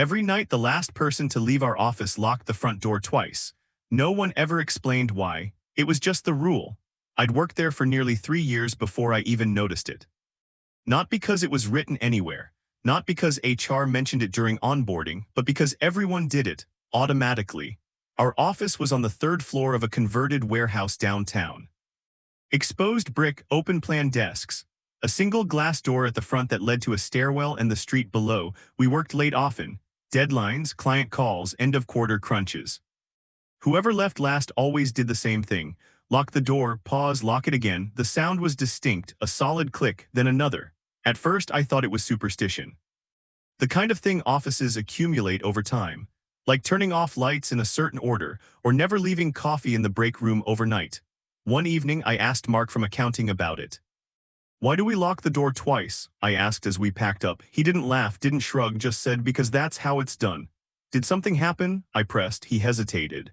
Every night the last person to leave our office locked the front door twice. No one ever explained why. It was just the rule. I'd worked there for nearly 3 years before I even noticed it. Not because it was written anywhere, not because HR mentioned it during onboarding, but because everyone did it, automatically. Our office was on the third floor of a converted warehouse downtown. Exposed brick, open-plan desks. A single glass door at the front that led to a stairwell and the street below. We worked late often. Deadlines, client calls, end-of-quarter crunches. Whoever left last always did the same thing. Lock the door, pause, lock it again. The sound was distinct, a solid click, then another. At first I thought it was superstition. The kind of thing offices accumulate over time. Like turning off lights in a certain order, or never leaving coffee in the break room overnight. One evening I asked Mark from accounting about it. "Why do we lock the door twice?" I asked as we packed up. He didn't laugh, didn't shrug, just said, "Because that's how it's done." "Did something happen?" I pressed. He hesitated.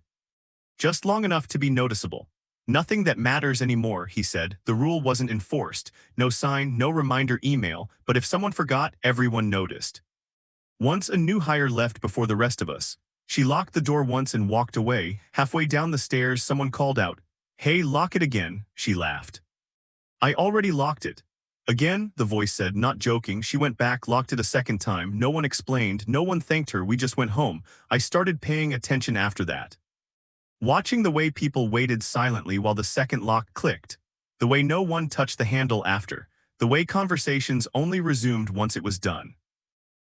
"Just long enough to be noticeable." "Nothing that matters anymore," he said. "The rule wasn't enforced. No sign, no reminder email, but if someone forgot, everyone noticed." Once a new hire left before the rest of us. She locked the door once and walked away. Halfway down the stairs, someone called out, "Hey, lock it again." She laughed. "I already locked it." "Again?" the voice said, not joking. She went back, locked it a second time. No one explained, no one thanked her, we just went home. I started paying attention after that. Watching the way people waited silently while the second lock clicked. The way no one touched the handle after. The way conversations only resumed once it was done.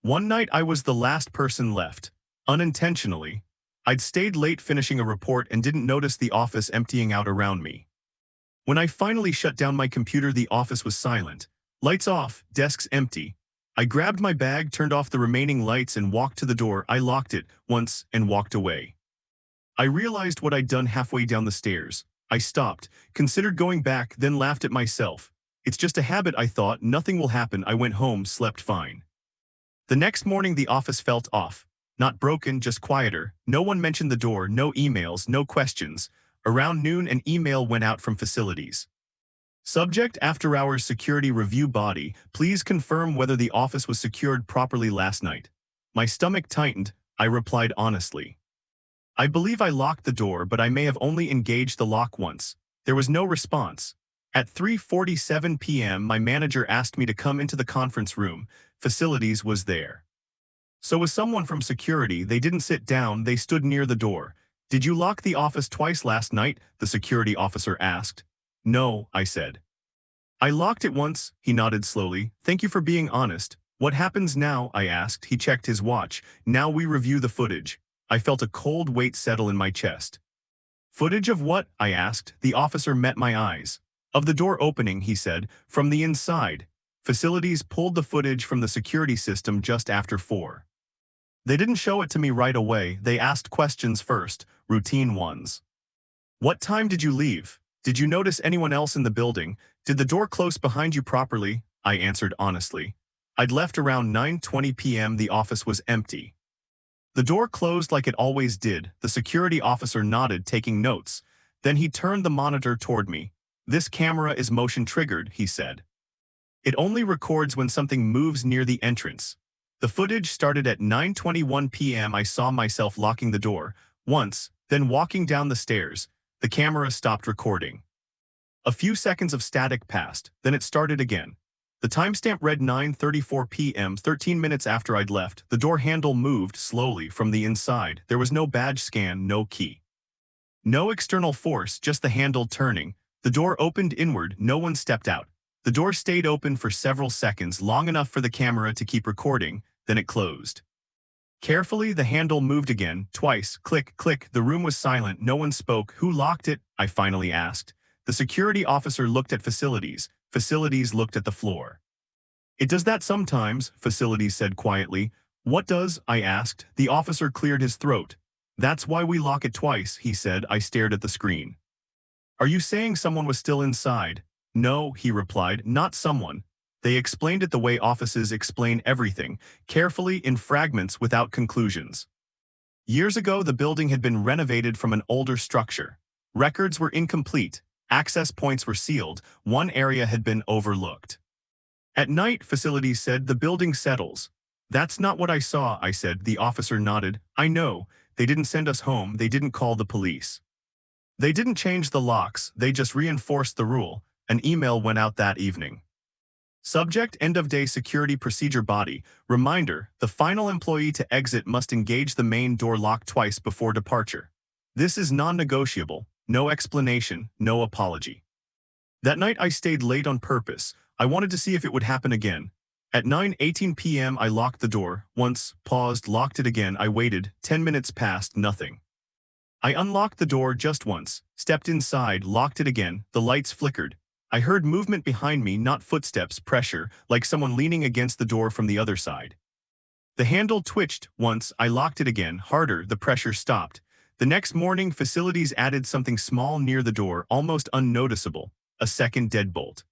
One night I was the last person left. Unintentionally. I'd stayed late finishing a report and didn't notice the office emptying out around me. When I finally shut down my computer, the office was silent. Lights off, desks empty. I grabbed my bag, turned off the remaining lights and walked to the door. I locked it once and walked away. I realized what I'd done halfway down the stairs. I stopped, considered going back, then laughed at myself. It's just a habit, I thought, nothing will happen. I went home, slept fine. The next morning the office felt off. Not broken, just quieter. No one mentioned the door, no emails, no questions. Around noon an email went out from facilities. Subject: after hours security review body. Please confirm whether the office was secured properly last night. My stomach tightened. I replied honestly. I believe I locked the door, but I may have only engaged the lock once. There was no response. At 3:47 p.m. my manager asked me to come into the conference room. Facilities was there. So was someone from security. They didn't sit down, they stood near the door. "Did you lock the office twice last night?" the security officer asked. "No," I said. "I locked it once," he nodded slowly. "Thank you for being honest. What happens now?" I asked. He checked his watch. "Now we review the footage." I felt a cold weight settle in my chest. "Footage of what?" I asked. The officer met my eyes. "Of the door opening," he said, "from the inside." Facilities pulled the footage from the security system just after 4. They didn't show it to me right away. They asked questions first, routine ones. "What time did you leave? Did you notice anyone else in the building? Did the door close behind you properly?" I answered honestly. I'd left around 9:20 p.m. The office was empty. The door closed like it always did. The security officer nodded, taking notes. Then he turned the monitor toward me. "This camera is motion triggered," he said. "It only records when something moves near the entrance." The footage started at 9:21 p.m. I saw myself locking the door once, then walking down the stairs. The camera stopped recording. A few seconds of static passed, then it started again. The timestamp read 9:34 p.m., 13 minutes after I'd left. The door handle moved slowly from the inside. There was no badge scan, no key. No external force, just the handle turning. The door opened inward, no one stepped out. The door stayed open for several seconds, long enough for the camera to keep recording, then it closed. Carefully, the handle moved again, twice, click, click. The room was silent, no one spoke. "Who locked it?" I finally asked. The security officer looked at facilities. Facilities looked at the floor. "It does that sometimes," Facilities said quietly. "What does?" I asked. The officer cleared his throat. "That's why we lock it twice," he said. I stared at the screen. "Are you saying someone was still inside?" "No," he replied, "not someone." They explained it the way offices explain everything, carefully, in fragments, without conclusions. Years ago, the building had been renovated from an older structure. Records were incomplete. Access points were sealed. One area had been overlooked. At night, Facilities said, the building settles. That's not what I saw, I said. The officer nodded. I know. They didn't send us home. They didn't call the police. They didn't change the locks. They just reinforced the rule. An email went out that evening. Subject: End of day security procedure. Body: Reminder: the final employee to exit must engage the main door lock twice before departure. This is non-negotiable. No explanation, no apology. That night I stayed late on purpose. I wanted to see if it would happen again. At 9:18 p.m. I locked the door, once, paused, locked it again. I waited. 10 minutes passed, nothing. I unlocked the door just once, stepped inside, locked it again. The lights flickered. I heard movement behind me, not footsteps, pressure, like someone leaning against the door from the other side. The handle twitched. Once, I locked it again, harder. The pressure stopped. The next morning, facilities added something small near the door, almost unnoticeable: a second deadbolt.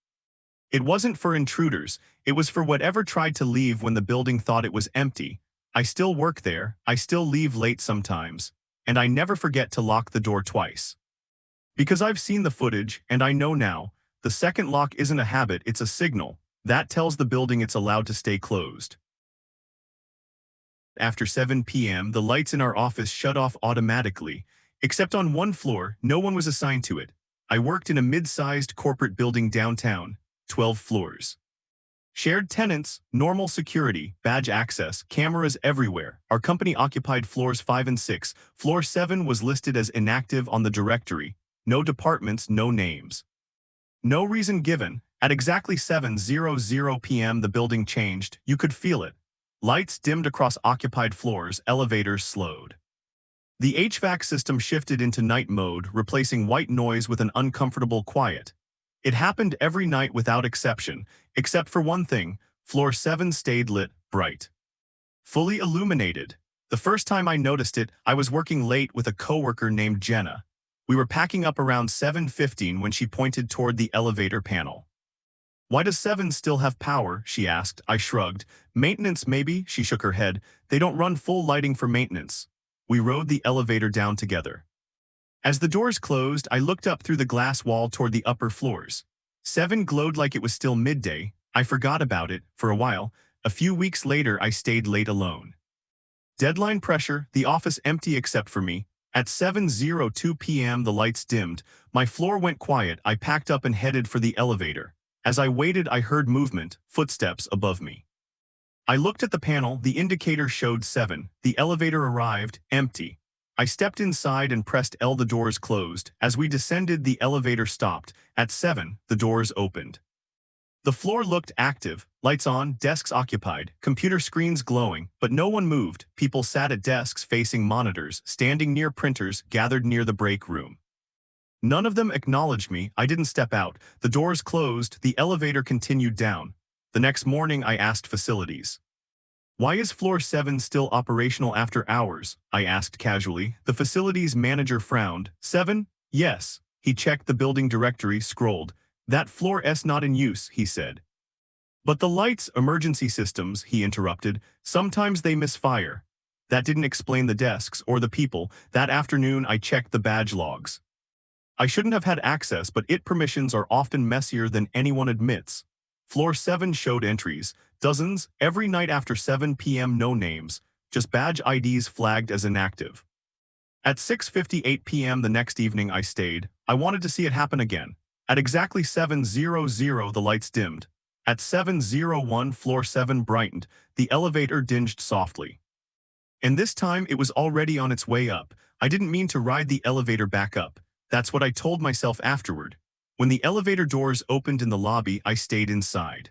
It wasn't for intruders. It was for whatever tried to leave when the building thought it was empty. I still work there. I still leave late sometimes. And I never forget to lock the door twice. Because I've seen the footage, and I know now, the second lock isn't a habit, it's a signal. That tells the building it's allowed to stay closed. After 7 p.m., the lights in our office shut off automatically. Except on one floor, no one was assigned to it. I worked in a mid-sized corporate building downtown, 12 floors. Shared tenants, normal security, badge access, cameras everywhere. Our company occupied floors 5 and 6. Floor 7 was listed as inactive on the directory. No departments, no names. No reason given. At exactly 7:00 p.m. the building changed. You could feel it. Lights dimmed across occupied floors, elevators slowed. The HVAC system shifted into night mode, replacing white noise with an uncomfortable quiet. It happened every night without exception, except for one thing: floor 7 stayed lit, bright. Fully illuminated. The first time I noticed it, I was working late with a coworker named Jenna. We were packing up around 7:15 when she pointed toward the elevator panel. "Why does 7 still have power?" she asked. I shrugged. "Maintenance maybe?" She shook her head. "They don't run full lighting for maintenance." We rode the elevator down together. As the doors closed, I looked up through the glass wall toward the upper floors. 7 glowed like it was still midday. I forgot about it, for a while. A few weeks later I stayed late alone. Deadline pressure, the office empty except for me. At 7:02 p.m. the lights dimmed. My floor went quiet. I packed up and headed for the elevator. As I waited, I heard movement, footsteps above me. I looked at the panel. The indicator showed 7. The elevator arrived, empty. I stepped inside and pressed L. The doors closed. As we descended, the elevator stopped. At 7, the doors opened. The floor looked active. Lights on, desks occupied, computer screens glowing, but no one moved. People sat at desks facing monitors, standing near printers, gathered near the break room. None of them acknowledged me. I didn't step out. The doors closed. The elevator continued down. The next morning I asked facilities, "Why is floor 7 still operational after hours?" I asked casually. The facilities manager frowned. "7? Yes." He checked the building directory, scrolled. "That floor S not in use," he said. "But the lights, emergency systems," he interrupted. "Sometimes they misfire." That didn't explain the desks or the people. That afternoon I checked the badge logs. I shouldn't have had access, but IT permissions are often messier than anyone admits. Floor 7 showed entries, dozens, every night after 7 p.m. No names, just badge IDs flagged as inactive. At 6:58 p.m. the next evening I stayed. I wanted to see it happen again. At exactly 7:00 the lights dimmed. At 7:01 floor 7 brightened. The elevator dinged softly. And this time it was already on its way up. I didn't mean to ride the elevator back up. That's what I told myself afterward. When the elevator doors opened in the lobby, I stayed inside.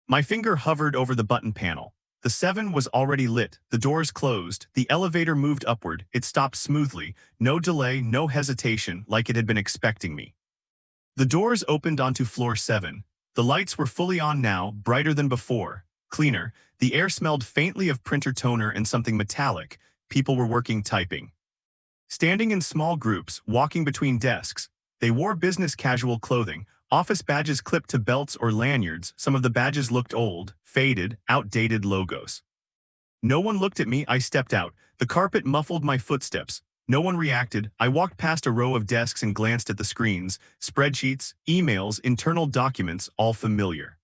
My finger hovered over the button panel. The 7 was already lit. The doors closed. The elevator moved upward. It stopped smoothly. No delay, no hesitation, like it had been expecting me. The doors opened onto floor 7. The lights were fully on now, brighter than before. Cleaner. The air smelled faintly of printer toner and something metallic. People were working, typing. Standing in small groups, walking between desks. They wore business casual clothing, office badges clipped to belts or lanyards. Some of the badges looked old, faded, outdated logos. No one looked at me. I stepped out. The carpet muffled my footsteps. No one reacted. I walked past a row of desks and glanced at the screens. Spreadsheets, emails, internal documents, all familiar.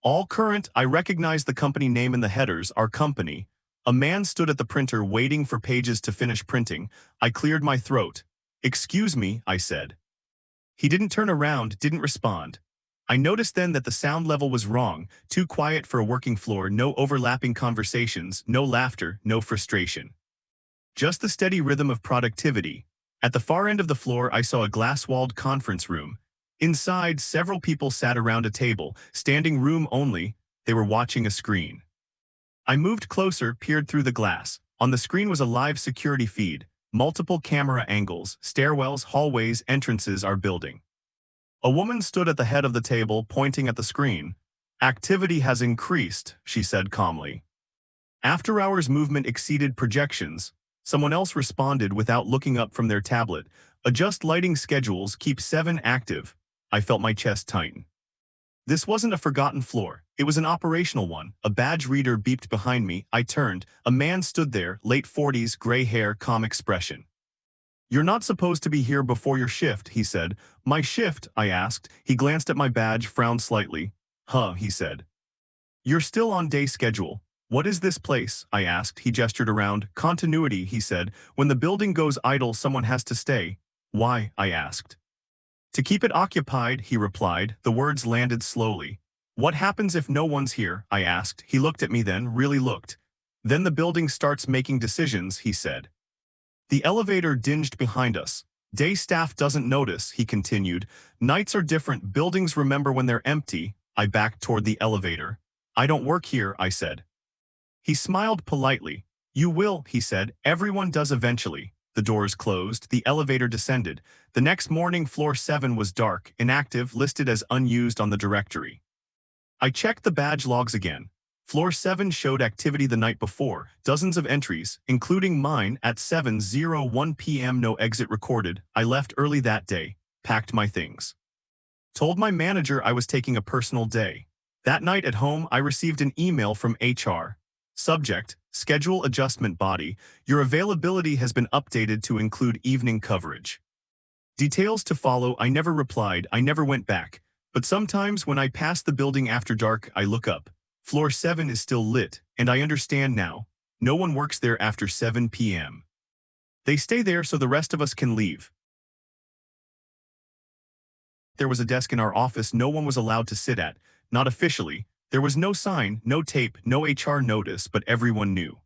All current. I recognized the company name in the headers, our company. A man stood at the printer waiting for pages to finish printing. I cleared my throat. Excuse me, I said. He didn't turn around, didn't respond. I noticed then that the sound level was wrong, too quiet for a working floor, no overlapping conversations, no laughter, no frustration. Just the steady rhythm of productivity. At the far end of the floor, I saw a glass-walled conference room. Inside, several people sat around a table, standing room only. They were watching a screen. I moved closer, peered through the glass. On the screen was a live security feed, multiple camera angles, stairwells, hallways, entrances, our building. A woman stood at the head of the table, pointing at the screen. Activity has increased, she said calmly. After-hours movement exceeded projections. Someone else responded without looking up from their tablet. Adjust lighting schedules, keep 7 active. I felt my chest tighten. This wasn't a forgotten floor. It was an operational one. A badge reader beeped behind me. I turned. A man stood there, late 40s, gray hair, calm expression. You're not supposed to be here before your shift, he said. My shift, I asked. He glanced at my badge, frowned slightly. Huh, he said. You're still on day schedule. What is this place? I asked. He gestured around. Continuity, he said. When the building goes idle, someone has to stay. Why? I asked. To keep it occupied, he replied. The words landed slowly. What happens if no one's here? I asked. He looked at me then, really looked. Then the building starts making decisions, he said. The elevator dinged behind us. Day staff doesn't notice, he continued. Nights are different. Buildings remember when they're empty. I backed toward the elevator. I don't work here, I said. He smiled politely. You will, he said. Everyone does eventually. The doors closed. The elevator descended. The next morning, floor 7 was dark, inactive, listed as unused on the directory. I checked the badge logs again. Floor 7 showed activity the night before, dozens of entries, including mine, at 7:01 p.m. No exit recorded. I left early that day, packed my things. Told my manager I was taking a personal day. That night at home, I received an email from HR. Subject, schedule adjustment body, your availability has been updated to include evening coverage. Details to follow. I never replied, I never went back. But sometimes when I pass the building after dark, I look up. Floor 7 is still lit, and I understand now. No one works there after 7 p.m. They stay there so the rest of us can leave. There was a desk in our office no one was allowed to sit at, not officially. There was no sign, no tape, no HR notice, but everyone knew.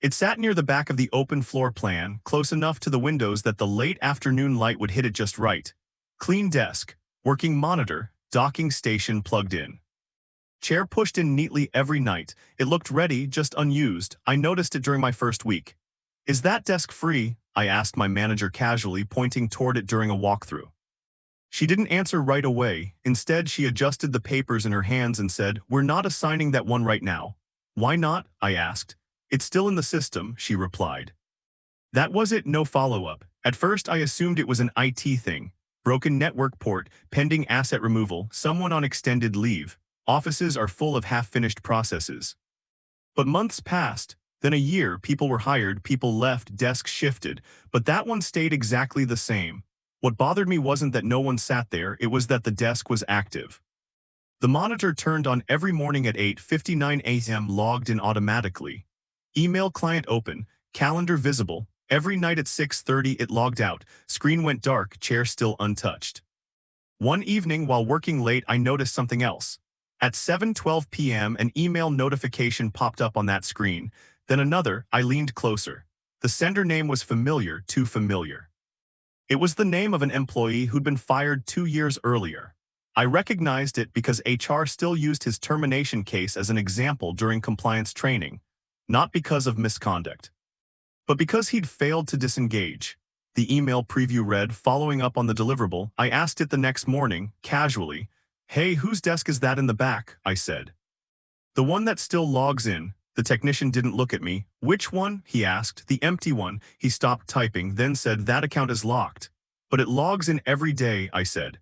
It sat near the back of the open floor plan, close enough to the windows that the late afternoon light would hit it just right. Clean desk, working monitor, docking station plugged in. Chair pushed in neatly every night. It looked ready, just unused. I noticed it during my first week. Is that desk free? I asked my manager casually, pointing toward it during a walkthrough. She didn't answer right away. Instead, she adjusted the papers in her hands and said, We're not assigning that one right now. Why not? I asked. It's still in the system, she replied. That was it, no follow-up. At first, I assumed it was an IT thing. Broken network port, pending asset removal, someone on extended leave. Offices are full of half-finished processes. But months passed, then a year, people were hired, people left, desks shifted, but that one stayed exactly the same. What bothered me wasn't that no one sat there, it was that the desk was active. The monitor turned on every morning at 8:59 a.m. logged in automatically. Email client open, calendar visible. Every night at 6:30 it logged out, screen went dark, chair still untouched. One evening while working late I noticed something else. At 7:12 p.m. an email notification popped up on that screen, then another. I leaned closer. The sender name was familiar, too familiar. It was the name of an employee who'd been fired 2 years earlier. I recognized it because HR still used his termination case as an example during compliance training, not because of misconduct, but because he'd failed to disengage. The email preview read, following up on the deliverable. I asked it the next morning, casually, Hey, whose desk is that in the back? I said. The one that still logs in. The technician didn't look at me. Which one? He asked. The empty one. He stopped typing, then said, That account is locked. But it logs in every day, I said.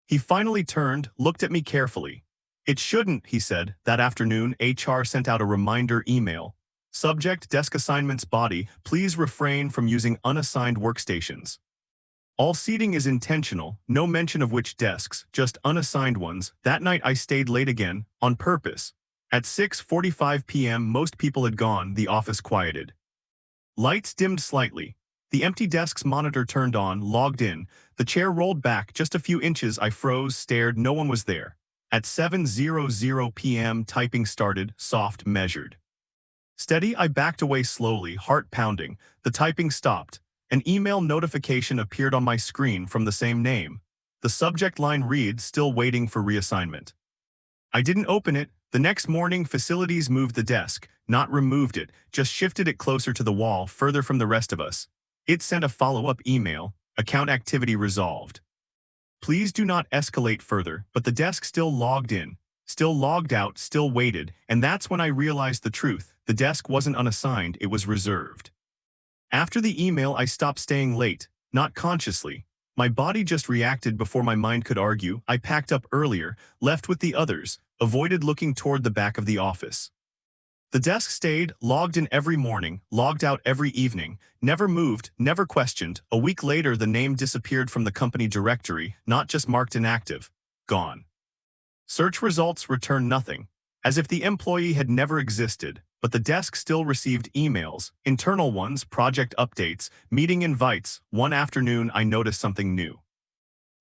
He finally turned, looked at me carefully. It shouldn't, he said. That afternoon, HR sent out a reminder email. Subject, desk assignments body, please refrain from using unassigned workstations. All seating is intentional, no mention of which desks, just unassigned ones. That night I stayed late again, on purpose. At 6:45 p.m. most people had gone, the office quieted. Lights dimmed slightly. The empty desk's monitor turned on, logged in. The chair rolled back just a few inches. I froze, stared, no one was there. At 7:00 p.m. typing started, soft, measured. Steady, I backed away slowly, heart pounding. The typing stopped. An email notification appeared on my screen from the same name. The subject line reads, "Still waiting for reassignment." I didn't open it. The next morning, facilities moved the desk, not removed it, just shifted it closer to the wall, further from the rest of us. It sent a follow-up email, "Account activity resolved. Please do not escalate further," but the desk still logged in, still logged out, still waited, and that's when I realized the truth. The desk wasn't unassigned, it was reserved. After the email, I stopped staying late, not consciously. My body just reacted before my mind could argue. I packed up earlier, left with the others, avoided looking toward the back of the office. The desk stayed, logged in every morning, logged out every evening, never moved, never questioned. A week later, the name disappeared from the company directory, not just marked inactive. Gone. Search results returned nothing, as if the employee had never existed, but the desk still received emails, internal ones, project updates, meeting invites. One afternoon, I noticed something new.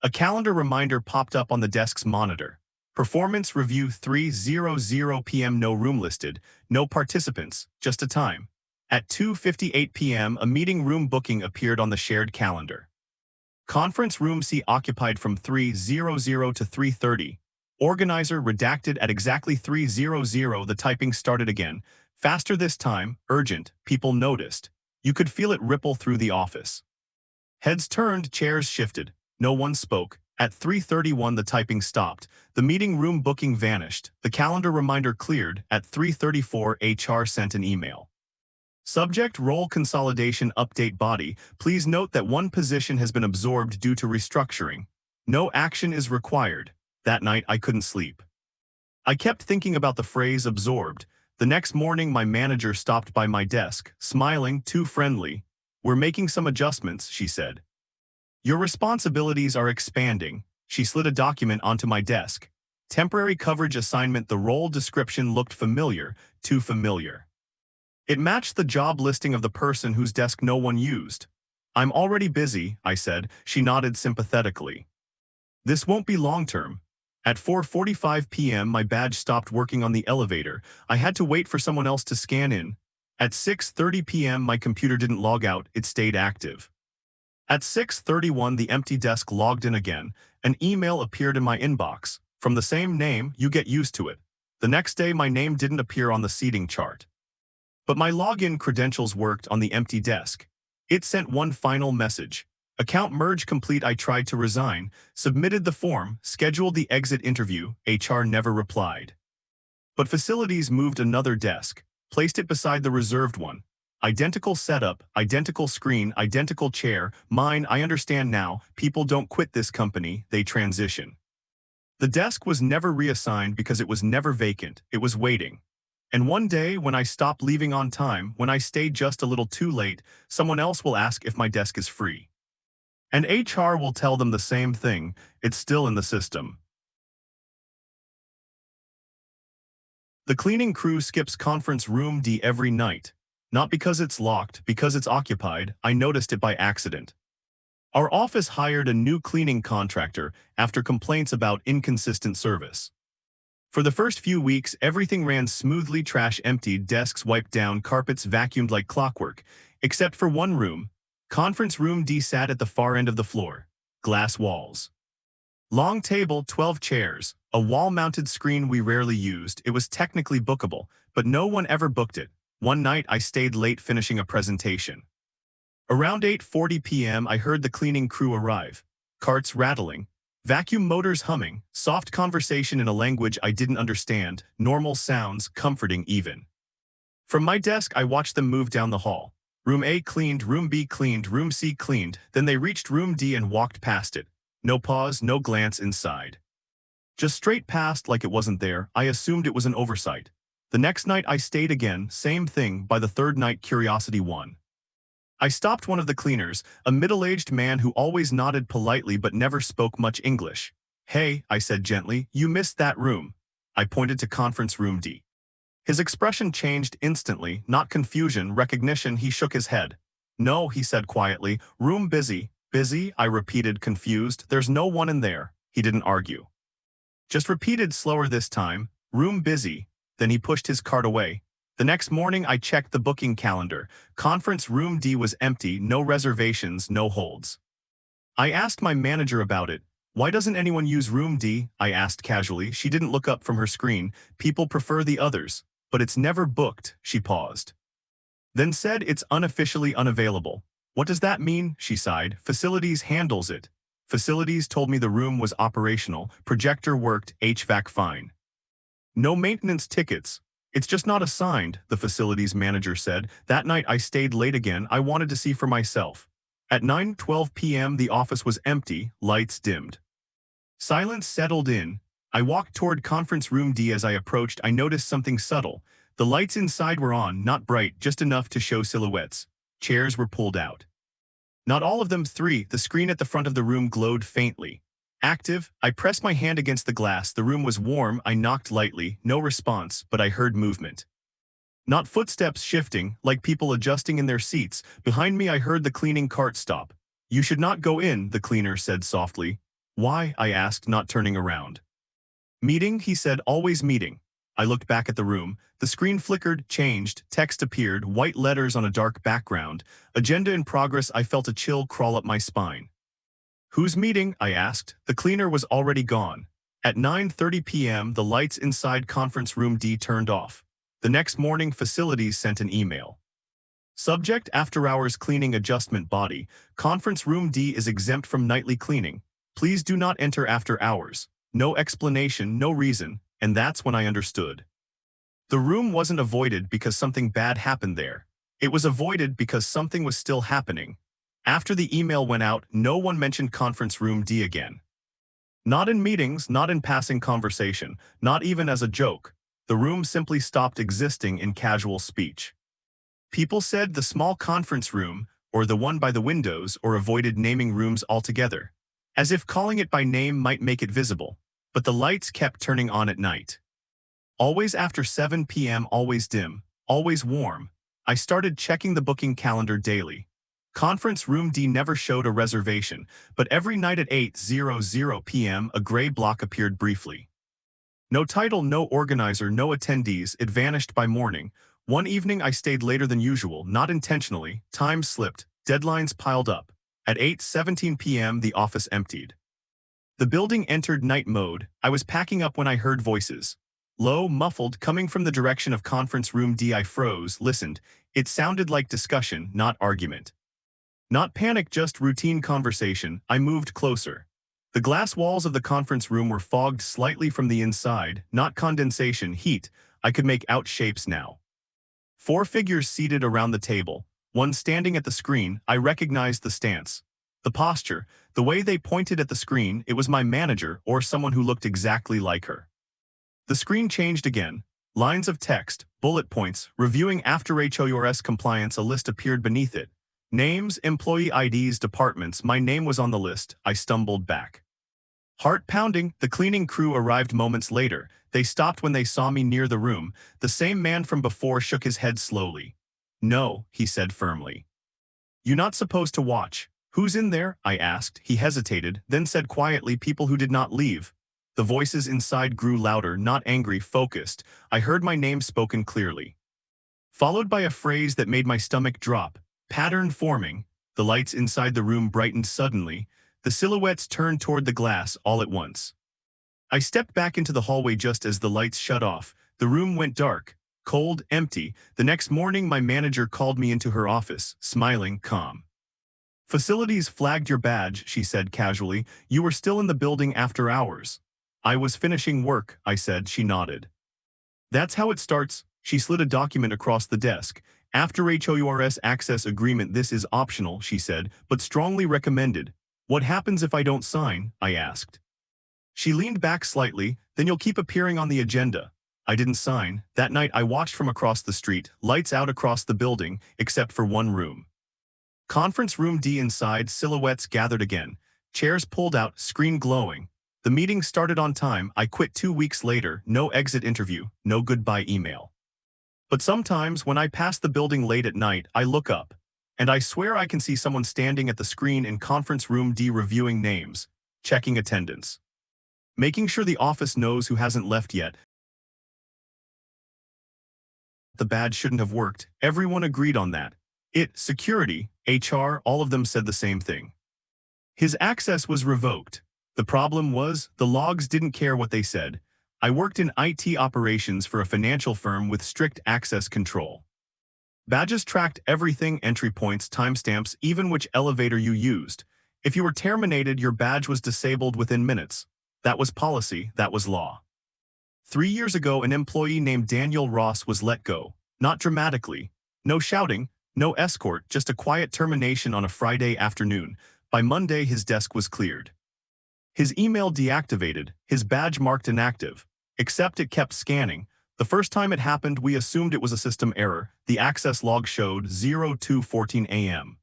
A calendar reminder popped up on the desk's monitor. Performance review 3:00 p.m. No room listed, no participants, just a time. At 2:58 p.m. a meeting room booking appeared on the shared calendar. Conference room C occupied from 3:00 to 3:30. Organizer redacted at exactly 3:00. The typing started again. Faster this time, urgent, people noticed. You could feel it ripple through the office. Heads turned, chairs shifted. No one spoke. At 3:31 the typing stopped. The meeting room booking vanished. The calendar reminder cleared. At 3:34 HR sent an email. Subject: role consolidation update. Body: please note that one position has been absorbed due to restructuring. No action is required. That night I couldn't sleep. I kept thinking about the phrase absorbed. The next morning my manager stopped by my desk, smiling, too friendly. "We're making some adjustments," she said. "Your responsibilities are expanding." She slid a document onto my desk. Temporary coverage assignment. The role description looked familiar, too familiar. It matched the job listing of the person whose desk no one used. "I'm already busy," I said. She nodded sympathetically. "This won't be long-term." At 4:45 p.m. my badge stopped working on the elevator. I had to wait for someone else to scan in. At 6:30 p.m. my computer didn't log out, it stayed active. At 6:31 the empty desk logged in again. An email appeared in my inbox. From the same name, "You get used to it." The next day my name didn't appear on the seating chart. But my login credentials worked on the empty desk. It sent one final message. "Account merge complete." I tried to resign, submitted the form, scheduled the exit interview. HR never replied. But facilities moved another desk, placed it beside the reserved one. Identical setup, identical screen, identical chair. Mine. I understand now. People don't quit this company, they transition. The desk was never reassigned because it was never vacant, it was waiting. And one day, when I stop leaving on time, when I stay just a little too late, someone else will ask if my desk is free. And HR will tell them the same thing: it's still in the system. The cleaning crew skips conference room D every night. Not because it's locked, because it's occupied. I noticed it by accident. Our office hired a new cleaning contractor after complaints about inconsistent service. For the first few weeks, everything ran smoothly: trash emptied, desks wiped down, carpets vacuumed like clockwork. Except for one room. Conference room D sat at the far end of the floor. Glass walls. Long table, 12 chairs, a wall-mounted screen we rarely used. It was technically bookable, but no one ever booked it. One night I stayed late finishing a presentation. Around 8:40 p.m. I heard the cleaning crew arrive. Carts rattling, vacuum motors humming, soft conversation in a language I didn't understand, normal sounds, comforting even. From my desk I watched them move down the hall. Room A cleaned, room B cleaned, room C cleaned, then they reached room D and walked past it. No pause, no glance inside. Just straight past like it wasn't there. I assumed it was an oversight. The next night I stayed again, same thing. By the third night curiosity won. I stopped one of the cleaners, a middle-aged man who always nodded politely but never spoke much English. "Hey," I said gently, "you missed that room." I pointed to conference room D. His expression changed instantly, not confusion, recognition. He shook his head. "No," he said quietly, "room busy." "Busy?" I repeated, confused. "There's no one in there." He didn't argue. Just repeated slower this time, "Room busy." Then he pushed his cart away. The next morning I checked the booking calendar. Conference room D was empty, no reservations, no holds. I asked my manager about it. "Why doesn't anyone use room D?" I asked casually. She didn't look up from her screen. "People prefer the others. But it's never booked." She paused. Then said, "It's unofficially unavailable." "What does that mean?" She sighed. "Facilities handles it." Facilities told me the room was operational, projector worked, HVAC fine. "No maintenance tickets." "It's just not assigned," the facilities manager said. That night I stayed late again. I wanted to see for myself. At 9:12 p.m. the office was empty, lights dimmed. Silence settled in. I walked toward conference room D. As I approached, I noticed something subtle. The lights inside were on, not bright, just enough to show silhouettes. Chairs were pulled out. Not all of them. Three. The screen at the front of the room glowed faintly. Active. I pressed my hand against the glass. The room was warm. I knocked lightly. No response, but I heard movement. Not footsteps shifting, like people adjusting in their seats. Behind me I heard the cleaning cart stop. "You should not go in," the cleaner said softly. "Why?" I asked, not turning around. "Meeting," he said, "always meeting." I looked back at the room. The screen flickered, changed, text appeared, white letters on a dark background. "Agenda in progress." I felt a chill crawl up my spine. "Who's meeting?" I asked. The cleaner was already gone. At 9:30 p.m. the lights inside conference room D turned off. The next morning facilities sent an email. Subject: after hours cleaning adjustment body. Conference room D is exempt from nightly cleaning. Please do not enter after hours. No explanation, no reason, and that's when I understood. The room wasn't avoided because something bad happened there. It was avoided because something was still happening. After the email went out, no one mentioned conference room D again. Not in meetings, not in passing conversation, not even as a joke. The room simply stopped existing in casual speech. People said the small conference room, or the one by the windows, or avoided naming rooms altogether, as if calling it by name might make it visible. But the lights kept turning on at night. Always after 7 p.m., always dim, always warm. I started checking the booking calendar daily. Conference room D never showed a reservation, but every night at 8:00 p.m. a gray block appeared briefly. No title, no organizer, no attendees. It vanished by morning. One evening I stayed later than usual, not intentionally. Time slipped, deadlines piled up. At 8:17 p.m. the office emptied. The building entered night mode. I was packing up when I heard voices. Low, muffled, coming from the direction of conference room D. I froze, listened. It sounded like discussion, not argument. Not panic, just routine conversation. I moved closer. The glass walls of the conference room were fogged slightly from the inside, not condensation, heat. I could make out shapes now. 4 figures seated around the table, one standing at the screen. I recognized the stance. The posture, the way they pointed at the screen. It was my manager or someone who looked exactly like her. The screen changed again. Lines of text, bullet points, reviewing after HOURS compliance. A list appeared beneath it. Names, employee IDs, departments. My name was on the list. I stumbled back. Heart pounding. The cleaning crew arrived moments later. They stopped when they saw me near the room. The same man from before shook his head slowly. "No," he said firmly. "You're not supposed to watch." "Who's in there?" I asked. He hesitated, then said quietly, "People who did not leave." The voices inside grew louder, not angry, focused. I heard my name spoken clearly, followed by a phrase that made my stomach drop. "Pattern forming." The lights inside the room brightened suddenly. The silhouettes turned toward the glass all at once. I stepped back into the hallway just as the lights shut off. The room went dark, cold, empty. The next morning my manager called me into her office, smiling, calm. "Facilities flagged your badge," she said casually. "You were still in the building after hours." "I was finishing work," I said. She nodded. "That's how it starts." She slid a document across the desk. "After HOURS access agreement. This is optional," she said, "but strongly recommended." "What happens if I don't sign?" I asked. She leaned back slightly. "Then you'll keep appearing on the agenda." I didn't sign. That night I watched from across the street, lights out across the building, except for one room. Conference room D inside, silhouettes gathered again. Chairs pulled out, screen glowing. The meeting started on time. I quit 2 weeks later, no exit interview, no goodbye email. But sometimes when I pass the building late at night, I look up. And I swear I can see someone standing at the screen in conference room D reviewing names, checking attendance, making sure the office knows who hasn't left yet. The badge shouldn't have worked. Everyone agreed on that. Security, HR, all of them said the same thing. His access was revoked. The problem was, the logs didn't care what they said. I worked in IT operations for a financial firm with strict access control. Badges tracked everything: entry points, timestamps, even which elevator you used. If you were terminated, your badge was disabled within minutes. That was policy, that was law. 3 years ago, an employee named Daniel Ross was let go. Not dramatically. No shouting, no escort, just a quiet termination on a Friday afternoon. By Monday, his desk was cleared. His email deactivated, his badge marked inactive. Except it kept scanning. The first time it happened, we assumed it was a system error. The access log showed 02:14 a.m.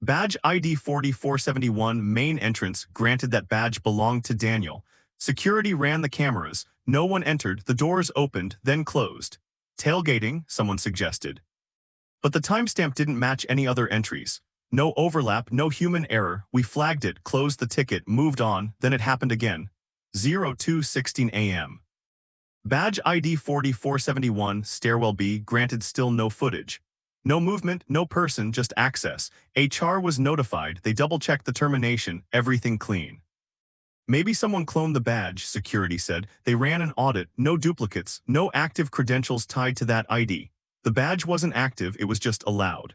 Badge ID 4471, main entrance, granted that badge belonged to Daniel. Security ran the cameras. No one entered. The doors opened, then closed. Tailgating, someone suggested. But the timestamp didn't match any other entries. No overlap, no human error. We flagged it, closed the ticket, moved on, then it happened again. 02:16 a.m. Badge ID 4471, stairwell B, granted, still no footage. No movement, no person, just access. HR was notified, they double-checked the termination, everything clean. Maybe someone cloned the badge, security said. They ran an audit, no duplicates, no active credentials tied to that ID. The badge wasn't active, it was just allowed.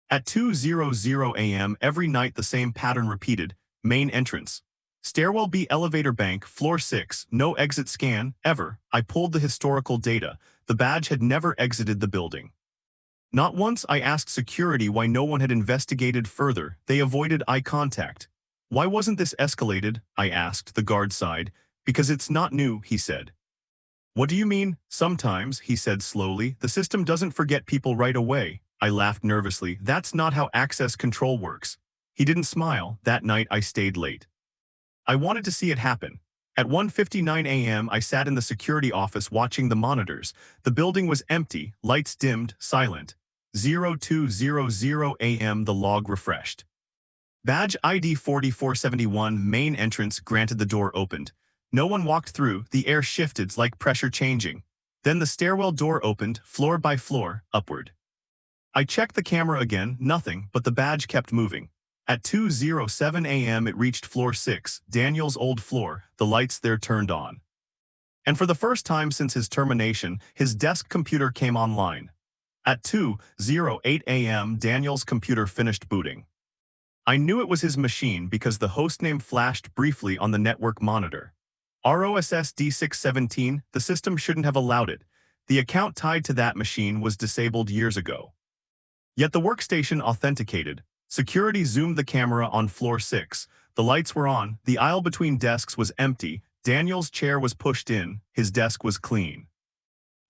At 2:00 a.m. every night the same pattern repeated. Main entrance. Stairwell B, elevator bank, floor 6, no exit scan, ever. I pulled the historical data. The badge had never exited the building. Not once. I asked security why no one had investigated further. They avoided eye contact. Why wasn't this escalated? I asked. The guard sighed. Because it's not new, he said. What do you mean? Sometimes, he said slowly, the system doesn't forget people right away. I laughed nervously. That's not how access control works. He didn't smile. That night I stayed late. I wanted to see it happen. At 1:59 a.m. I sat in the security office watching the monitors. The building was empty, lights dimmed, silent. 02:00 a.m. the log refreshed. Badge ID 4471, main entrance, granted, the door opened. No one walked through, the air shifted like pressure changing. Then the stairwell door opened, floor by floor, upward. I checked the camera again, nothing, but the badge kept moving. At 2:07 a.m. it reached floor 6, Daniel's old floor, the lights there turned on. And for the first time since his termination, his desk computer came online. At 2:08 a.m. Daniel's computer finished booting. I knew it was his machine because the hostname flashed briefly on the network monitor. ROSS D617, the system shouldn't have allowed it. The account tied to that machine was disabled years ago. Yet the workstation authenticated. Security zoomed the camera on floor 6. The lights were on, the aisle between desks was empty, Daniel's chair was pushed in, his desk was clean.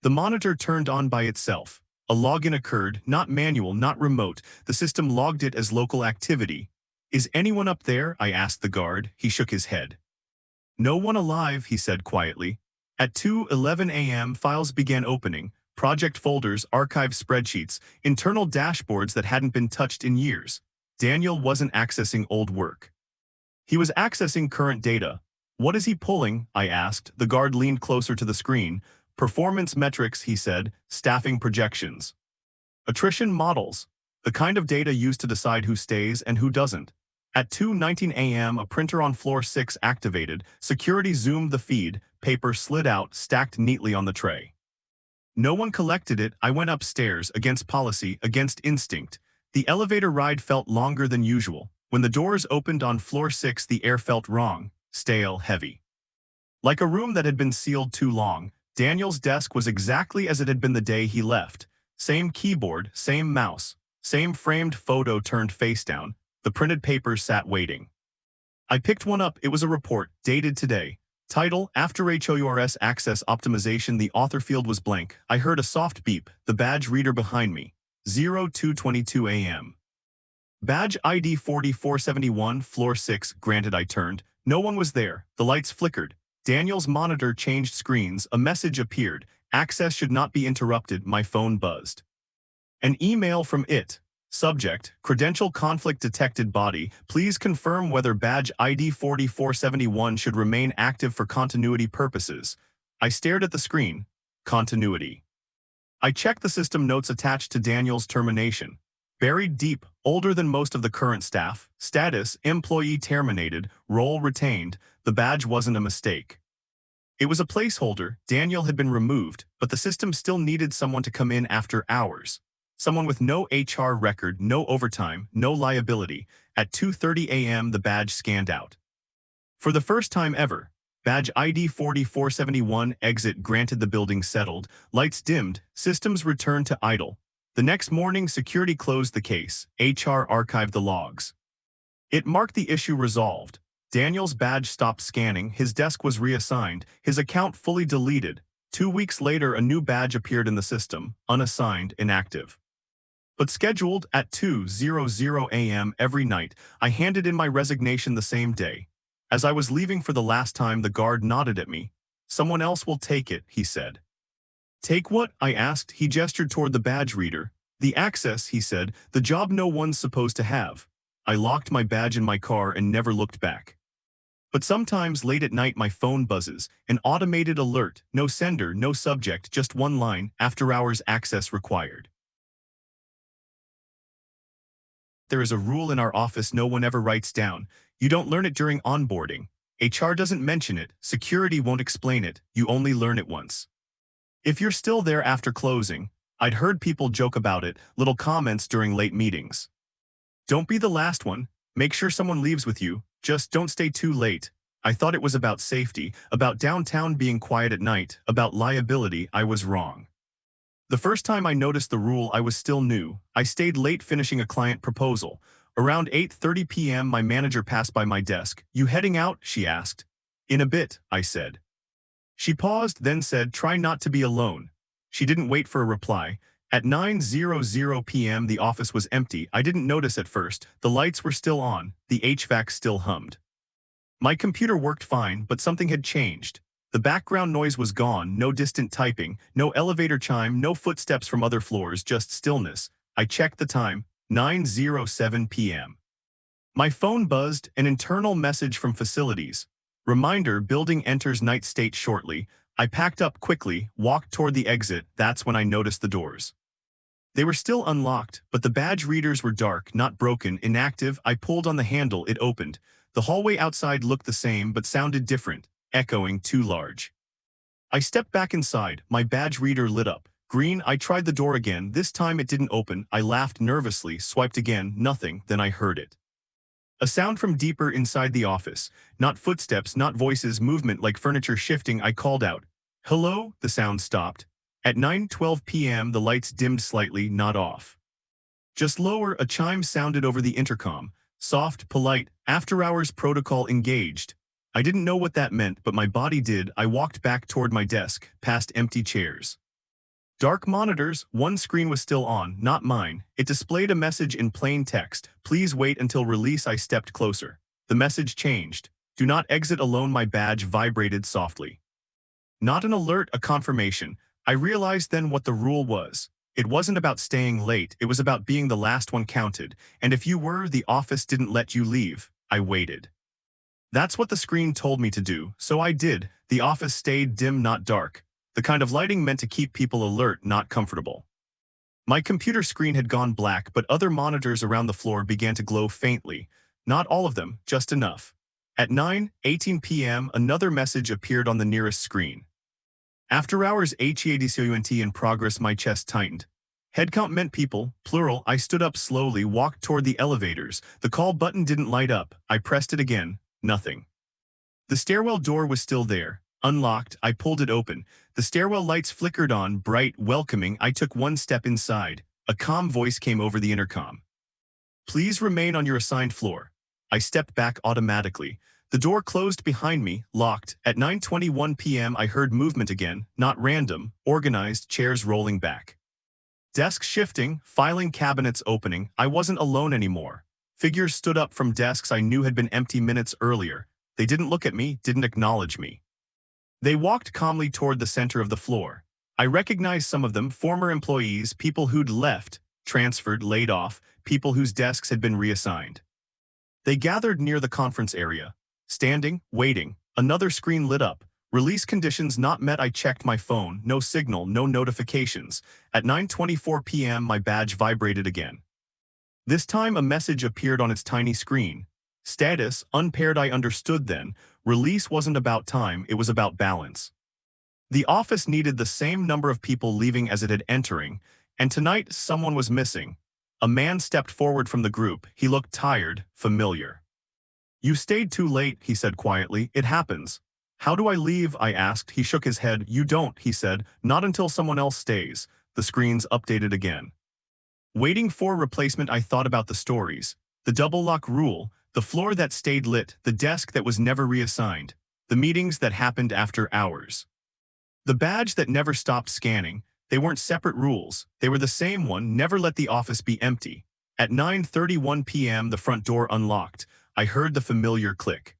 The monitor turned on by itself. A login occurred, not manual, not remote. The system logged it as local activity. Is anyone up there? I asked the guard. He shook his head. No one alive, he said quietly. At 2:11 a.m. files began opening. Project folders, archive spreadsheets, internal dashboards that hadn't been touched in years. Daniel wasn't accessing old work. He was accessing current data. What is he pulling? I asked. The guard leaned closer to the screen. Performance metrics, he said, staffing projections. Attrition models, the kind of data used to decide who stays and who doesn't. At 2:19 a.m. a printer on floor 6 activated. Security zoomed the feed. Paper slid out, stacked neatly on the tray. No one collected it. I went upstairs, against policy, against instinct. The elevator ride felt longer than usual. When the doors opened on floor 6, the air felt wrong, stale, heavy. Like a room that had been sealed too long. Daniel's desk was exactly as it had been the day he left. Same keyboard, same mouse, same framed photo turned face down. The printed papers sat waiting. I picked one up. It was a report, dated today. Title, After HOURS Access Optimization. The author field was blank. I heard a soft beep, the badge reader behind me. 02:22 a.m. Badge ID 4471, floor 6, granted. I turned. No one was there. The lights flickered. Daniel's monitor changed screens. A message appeared. Access should not be interrupted. My phone buzzed. An email from it. Subject, credential conflict detected. Body, please confirm whether badge ID 4471 should remain active for continuity purposes. I stared at the screen. Continuity. I checked the system notes attached to Daniel's termination. Buried deep, older than most of the current staff. Status, employee terminated, role retained. The badge wasn't a mistake. It was a placeholder. Daniel had been removed, but the system still needed someone to come in after hours. Someone with no HR record, no overtime, no liability. At 2:30 a.m. the badge scanned out. For the first time ever, badge ID 4471 exit granted. The building settled, lights dimmed, systems returned to idle. The next morning security closed the case, HR archived the logs. It marked the issue resolved. Daniel's badge stopped scanning, his desk was reassigned, his account fully deleted. 2 weeks later a new badge appeared in the system, unassigned, inactive. But scheduled at 2:00 a.m. every night. I handed in my resignation the same day. As I was leaving for the last time the guard nodded at me. Someone else will take it, he said. Take what? I asked. He gestured toward the badge reader. The access, he said, the job no one's supposed to have. I locked my badge in my car and never looked back. But sometimes late at night my phone buzzes, an automated alert, no sender, no subject, just one line, after hours access required. There is a rule in our office no one ever writes down. You don't learn it during onboarding. HR doesn't mention it, security won't explain it, you only learn it once. If you're still there after closing, I'd heard people joke about it, little comments during late meetings. Don't be the last one, make sure someone leaves with you, just don't stay too late. I thought it was about safety, about downtown being quiet at night, about liability. I was wrong. The first time I noticed the rule I was still new. I stayed late finishing a client proposal. Around 8:30 p.m. my manager passed by my desk. You heading out? She asked. In a bit, I said. She paused, then said, try not to be alone. She didn't wait for a reply. At 9:00 p.m. the office was empty. I didn't notice at first. The lights were still on, the HVAC still hummed. My computer worked fine, but something had changed. The background noise was gone, no distant typing, no elevator chime, no footsteps from other floors, just stillness. I checked the time, 9:07 p.m. My phone buzzed, an internal message from facilities. Reminder, building enters night state shortly. I packed up quickly, walked toward the exit. That's when I noticed the doors. They were still unlocked, but the badge readers were dark, not broken, inactive. I pulled on the handle, it opened. The hallway outside looked the same but sounded different, echoing, too large. I stepped back inside, my badge reader lit up. Green. I tried the door again, this time it didn't open. I laughed nervously, swiped again, nothing, then I heard it. A sound from deeper inside the office. Not footsteps, not voices, movement like furniture shifting. I called out. Hello? The sound stopped. At 9:12 p.m. the lights dimmed slightly, not off. Just lower, a chime sounded over the intercom. Soft, polite, after-hours protocol engaged. I didn't know what that meant, but my body did. I walked back toward my desk, past empty chairs. Dark monitors, one screen was still on, not mine. It displayed a message in plain text. Please wait until release. I stepped closer. The message changed. Do not exit alone. My badge vibrated softly. Not an alert, a confirmation. I realized then what the rule was. It wasn't about staying late, it was about being the last one counted. And if you were, the office didn't let you leave. I waited. That's what the screen told me to do, so I did. The office stayed dim, not dark. The kind of lighting meant to keep people alert, not comfortable. My computer screen had gone black, but other monitors around the floor began to glow faintly. Not all of them, just enough. At 9:18 p.m. another message appeared on the nearest screen. After hours HEADCOUNT in progress. My chest tightened. Headcount meant people, plural. I stood up slowly, walked toward the elevators. The call button didn't light up. I pressed it again. Nothing. The stairwell door was still there. Unlocked, I pulled it open. The stairwell lights flickered on, bright, welcoming. I took one step inside. A calm voice came over the intercom. Please remain on your assigned floor. I stepped back automatically. The door closed behind me, locked. At 9:21 p.m. I heard movement again, not random, organized, chairs rolling back. Desks shifting, filing cabinets opening. I wasn't alone anymore. Figures stood up from desks I knew had been empty minutes earlier. They didn't look at me, didn't acknowledge me. They walked calmly toward the center of the floor. I recognized some of them, former employees, people who'd left, transferred, laid off, people whose desks had been reassigned. They gathered near the conference area. Standing, waiting, another screen lit up. Release conditions not met. I checked my phone, no signal, no notifications. At 9:24 p.m. my badge vibrated again. This time a message appeared on its tiny screen. Status, unpaired. I understood then. Release wasn't about time, it was about balance. The office needed the same number of people leaving as it had entering, and tonight someone was missing. A man stepped forward from the group. He looked tired, familiar. "You stayed too late," he said quietly. "It happens." "How do I leave?" I asked. He shook his head. "You don't," he said. "Not until someone else stays." The screens updated again. Waiting for replacement, I thought about the stories. The double lock rule, the floor that stayed lit, the desk that was never reassigned, the meetings that happened after hours. The badge that never stopped scanning. They weren't separate rules. They were the same one: never let the office be empty. At 9:31 p.m. the front door unlocked. I heard the familiar click.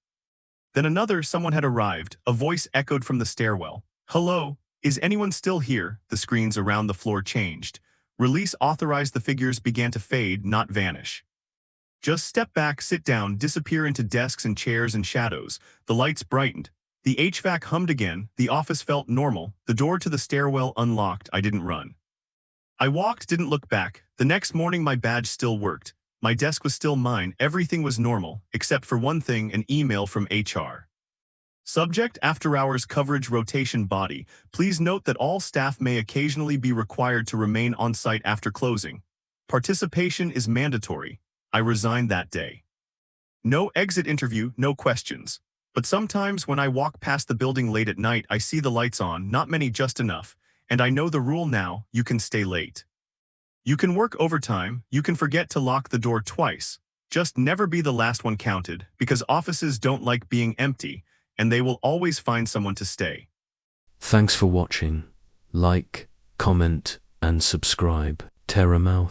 Then someone had arrived. A voice echoed from the stairwell. "Hello, is anyone still here?" The screens around the floor changed. Release authorized. The figures began to fade, not vanish. Just step back, sit down, disappear into desks and chairs and shadows. The lights brightened. The HVAC hummed again. The office felt normal. The door to the stairwell unlocked. I didn't run. I walked, didn't look back. The next morning my badge still worked. My desk was still mine. Everything was normal, except for one thing: an email from HR. Subject: after hours coverage rotation body. Please note that all staff may occasionally be required to remain on site after closing. Participation is mandatory. I resigned that day. No exit interview, no questions. But sometimes when I walk past the building late at night, I see the lights on, not many, just enough. And I know the rule now: you can stay late. You can work overtime, you can forget to lock the door twice. Just never be the last one counted, because offices don't like being empty, and they will always find someone to stay. Thanks for watching. Like, comment, and subscribe. Terramouth.